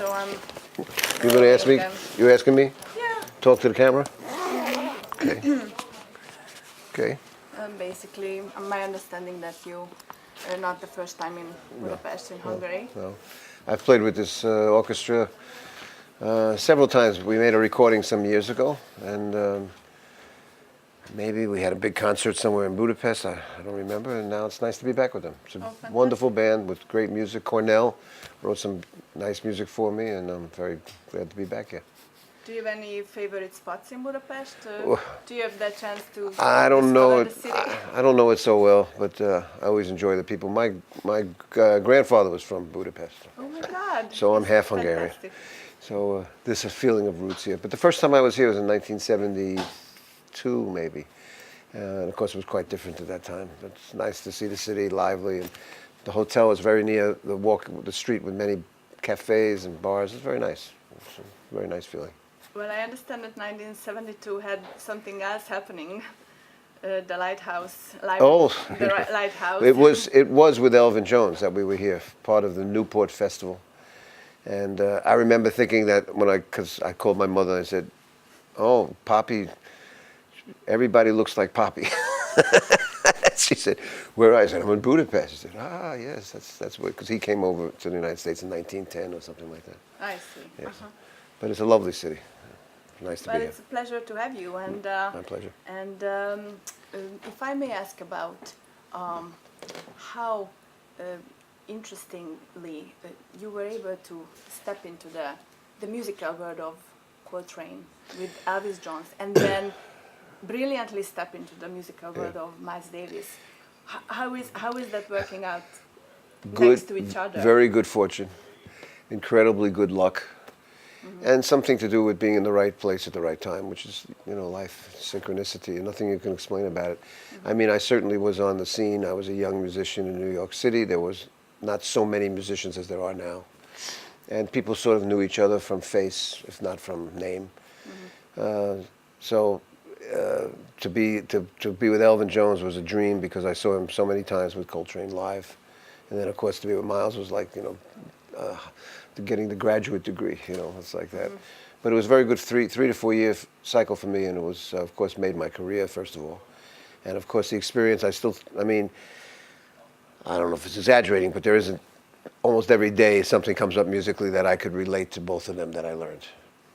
so I'm. You're going to ask me? You asking me? Yeah. Talk to the camera? Okay. Okay. Basically, my understanding that you are not the first time in Budapest, in Hungary. No. I've played with this orchestra several times. We made a recording some years ago, and maybe we had a big concert somewhere in Budapest. I don't remember, and now it's nice to be back with them. It's a wonderful band with great music. Cornell wrote some nice music for me, and I'm very glad to be back here. Do you have any favorite spots in Budapest? Do you have that chance to I don't know discover it. the city? I don't know it so well, but I always enjoy the people. My grandfather was from Budapest, Oh my God! so I'm That's half Hungarian. fantastic. So there's a feeling of roots here. But the first time I was here was in 1972, maybe. And of course, it was quite different at that time. It's nice to see the city lively, and the hotel is very near the street with many cafes and bars. It's very nice. It's a very nice feeling. Well, I understand that 1972 had something else happening. The lighthouse. The lighthouse. It was with Elvin Jones that we were here, part of the Newport Festival. And I remember thinking that because I called my mother and I said, "Oh, Poppy, everybody looks like Poppy." She said, "Where are you?" I said, "I'm in Budapest." She said, "Ah, yes, that's where," because he came over to the United States in 1910 or something like that. I see. Yes. But it's a lovely city. Nice to be here. It's a pleasure to have you. And my pleasure. And if I may ask about how interestingly you were able to step into the musical world of Coltrane with Elvis Jones, and then brilliantly step into the musical world of Miles Davis. How is that working out next to each other? Very good fortune, incredibly good luck, and something to do with being in the right place at the right time, which is, life, synchronicity, and nothing you can explain about it. I mean, I certainly was on the scene. I was a young musician in New York City. There was not so many musicians as there are now. And people sort of knew each other from face, if not from name. To be with Elvin Jones was a dream because I saw him so many times with Coltrane live. And then, of course, to be with Miles was like, getting the graduate degree, it's like that. But it was a very good 3 to 4 year cycle for me, and it was, of course, made my career, first of all. And, of course, the experience, I don't know if it's exaggerating, but there isn't, almost every day something comes up musically that I could relate to both of them that I learned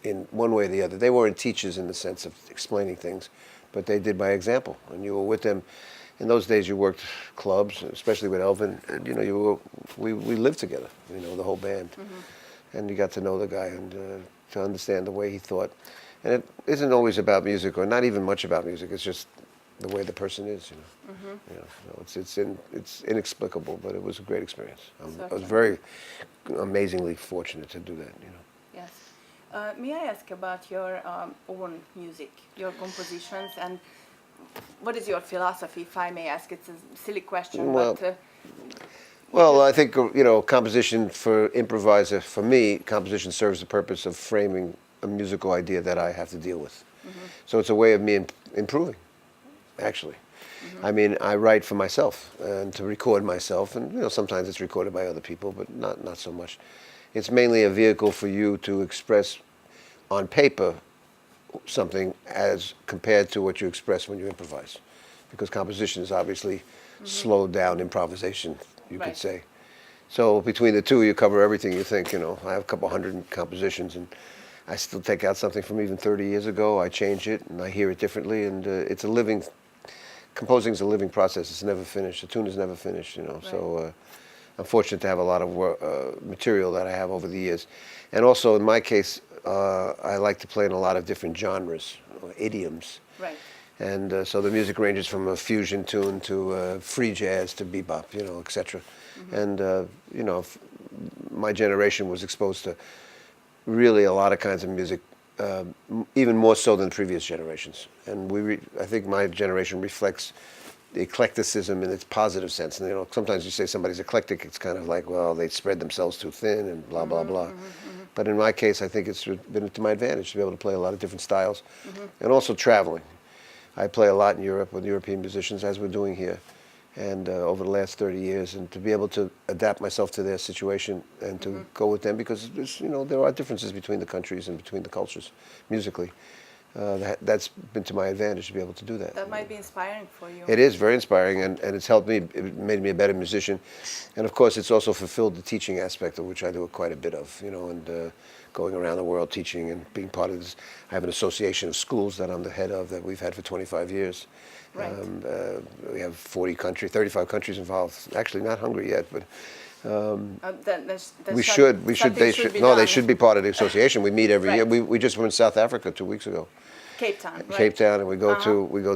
in one way or the other. They weren't teachers in the sense of explaining things, but they did by example. And you were with them. In those days, you worked clubs, especially with Elvin, and we lived together, the whole band. And you got to know the guy and to understand the way he thought. And it isn't always about music, or not even much about music. It's just the way the person is, it's inexplicable, but it was a great experience. I was very amazingly fortunate to do that, Yes. May I ask about your own music, your compositions, and what is your philosophy, if I may ask? It's a silly question, Well, I think, composition for improviser, for me, composition serves the purpose of framing a musical idea that I have to deal with. So it's a way of me improving, actually. I mean, I write for myself and to record myself, and sometimes it's recorded by other people, but not so much. It's mainly a vehicle for you to express on paper something as compared to what you express when you improvise, because composition is obviously slowed down improvisation, you could say. So between the two, you cover everything you think. I have a couple hundred compositions, and I still take out something from even 30 years ago. I change it, and I hear it differently, and it's a living. Composing is a living process. It's never finished. The tune is never finished. So I'm fortunate to have a lot of material that I have over the years, and also in my case, I like to play in a lot of different genres, or idioms. Right. And so the music ranges from a fusion tune to free jazz to bebop, etc. And my generation was exposed to really a lot of kinds of music, even more so than previous generations. And I think my generation reflects the eclecticism in its positive sense. And sometimes you say somebody's eclectic, it's kind of like, well, they spread themselves too thin and blah blah blah. But in my case, I think it's been to my advantage to be able to play a lot of different styles, and also traveling. I play a lot in Europe with European musicians, as we're doing here, and over the last 30 years, and to be able to adapt myself to their situation and to go with them, because there's, there are differences between the countries and between the cultures musically. That's been to my advantage to be able to do that. That might be inspiring for you. It is very inspiring, and it's helped me. It made me a better musician, and of course, it's also fulfilled the teaching aspect, of which I do quite a bit of. And going around the world teaching and being part of this. I have an association of schools that I'm the head of that we've had for 25 years. Right. We have 35 countries involved. Actually, not Hungary yet, but. They should. No, they should be part of the association. We meet every Right. year. We just were in South Africa 2 weeks ago. Cape Town, right? Cape Town, and we go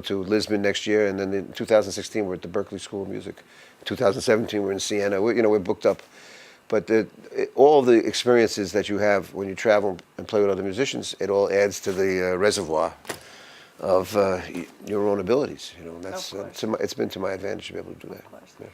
to Lisbon next year, and then in 2016 we're at the Berkeley School of Music. 2017 we're in Siena. We're booked up, but all the experiences that you have when you travel and play with other musicians, it all adds to the reservoir of your own abilities. That's it's been to my advantage to be able to do that. Of course. Yeah.